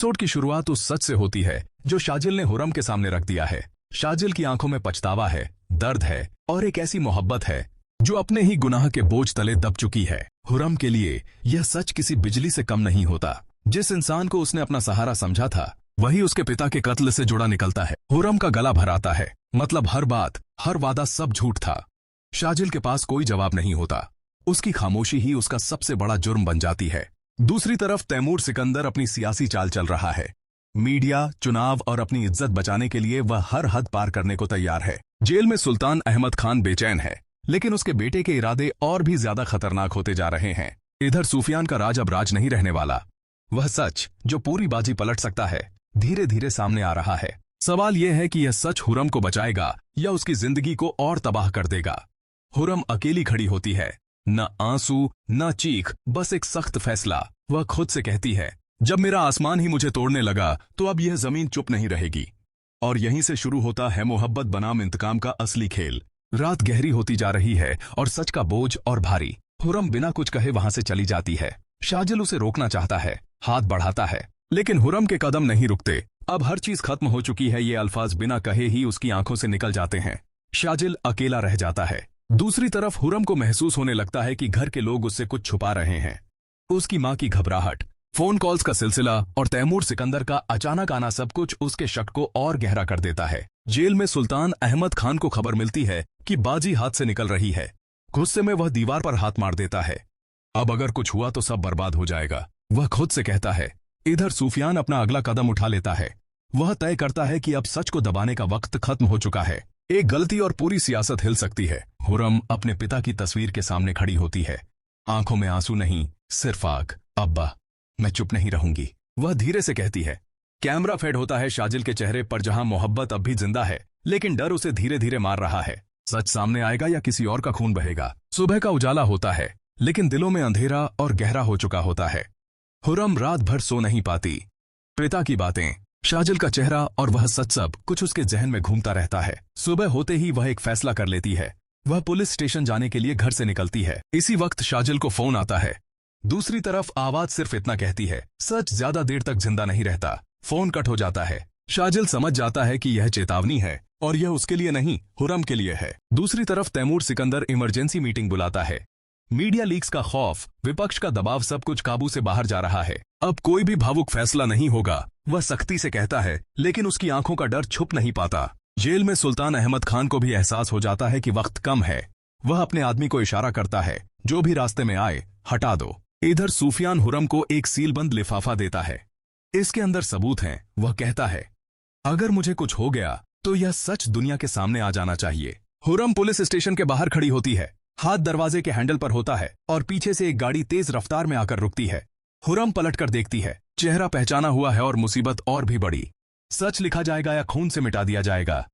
Episode की शुरुआत उस सच से होती है जो शाजिल ने हुरम के सामने रख दिया है। शाजिल की आंखों में पछतावा है, दर्द है और एक ऐसी मोहब्बत है जो अपने ही गुनाह के बोझ तले दब चुकी है। हुरम के लिए यह सच किसी बिजली से कम नहीं होता। जिस इंसान को उसने अपना सहारा समझा था वही उसके पिता के कत्ल से जुड़ा निकलता है। हुरम का गला भर आता है, मतलब हर बात, हर वादा सब झूठ था। शाजिल के पास कोई जवाब नहीं होता। उसकी खामोशी ही उसका सबसे बड़ा जुर्म बन जाती है। दूसरी तरफ तैमूर सिकंदर अपनी सियासी चाल चल रहा है। मीडिया, चुनाव और अपनी इज्जत बचाने के लिए वह हर हद पार करने को तैयार है। जेल में सुल्तान अहमद खान बेचैन है, लेकिन उसके बेटे के इरादे और भी ज्यादा खतरनाक होते जा रहे हैं। इधर सूफियान का राज अब राज नहीं रहने वाला। वह सच जो पूरी बाजी पलट सकता है धीरे धीरे सामने आ रहा है। सवाल यह है कि यह सच हुरम को बचाएगा या उसकी जिंदगी को और तबाह कर देगा। हुरम अकेली खड़ी होती है, न आंसू न चीख, बस एक सख्त फैसला। वह खुद से कहती है, जब मेरा आसमान ही मुझे तोड़ने लगा तो अब यह जमीन चुप नहीं रहेगी। और यहीं से शुरू होता है मोहब्बत बनाम इंतकाम का असली खेल। रात गहरी होती जा रही है और सच का बोझ और भारी। हुरम बिना कुछ कहे वहां से चली जाती है। शाजिल उसे रोकना चाहता है, हाथ बढ़ाता है, लेकिन हुरम के कदम नहीं रुकते। अब हर चीज खत्म हो चुकी है, ये अल्फाज बिना कहे ही उसकी आंखों से निकल जाते हैं। शाजिल अकेला रह जाता है। दूसरी तरफ हुरम को महसूस होने लगता है कि घर के लोग उससे कुछ छुपा रहे हैं। उसकी मां की घबराहट, फोन कॉल्स का सिलसिला और तैमूर सिकंदर का अचानक आना सब कुछ उसके शक को और गहरा कर देता है। जेल में सुल्तान अहमद खान को खबर मिलती है कि बाजी हाथ से निकल रही है। गुस्से में वह दीवार पर हाथ मार देता है। अब अगर कुछ हुआ तो सब बर्बाद हो जाएगा, वह खुद से कहता है। इधर सूफियान अपना अगला कदम उठा लेता है। वह तय करता है कि अब सच को दबाने का वक्त खत्म हो चुका है। एक गलती और पूरी सियासत हिल सकती है। हुरम अपने पिता की तस्वीर के सामने खड़ी होती है, आंखों में आंसू नहीं, सिर्फ आग। अब्बा, मैं चुप नहीं रहूंगी, वह धीरे से कहती है। कैमरा फेड होता है शाजिल के चेहरे पर, जहां मोहब्बत अब भी जिंदा है, लेकिन डर उसे धीरे धीरे मार रहा है। सच सामने आएगा या किसी और का खून बहेगा। सुबह का उजाला होता है, लेकिन दिलों में अंधेरा और गहरा हो चुका होता है। हुरम रात भर सो नहीं पाती। पिता की बातें, शाजिल का चेहरा और वह सच सब कुछ उसके जहन में घूमता रहता है। सुबह होते ही वह एक फैसला कर लेती है। वह पुलिस स्टेशन जाने के लिए घर से निकलती है। इसी वक्त शाजिल को फोन आता है। दूसरी तरफ आवाज सिर्फ इतना कहती है, सच ज्यादा देर तक जिंदा नहीं रहता। फोन कट हो जाता है। शाजिल समझ जाता है कि यह चेतावनी है और यह उसके लिए नहीं, हुरम के लिए है। दूसरी तरफ तैमूर सिकंदर इमरजेंसी मीटिंग बुलाता है। मीडिया लीक्स का खौफ, विपक्ष का दबाव, सब कुछ काबू से बाहर जा रहा है। अब कोई भी भावुक फैसला नहीं होगा, वह सख्ती से कहता है, लेकिन उसकी आंखों का डर छुप नहीं पाता। जेल में सुल्तान अहमद खान को भी एहसास हो जाता है कि वक्त कम है। वह अपने आदमी को इशारा करता है, जो भी रास्ते में आए हटा दो। इधर सूफियान हुरम को एक सीलबंद लिफाफा देता है। इसके अंदर सबूत हैं। वह कहता है, अगर मुझे कुछ हो गया तो यह सच दुनिया के सामने आ जाना चाहिए। हुरम पुलिस स्टेशन के बाहर खड़ी होती है। हाथ दरवाजे के हैंडल पर होता है और पीछे से एक गाड़ी तेज रफ्तार में आकर रुकती है। हुरम पलटकर देखती है। चेहरा पहचाना हुआ है और मुसीबत और भी बड़ी। सच लिखा जाएगा या खून से मिटा दिया जाएगा,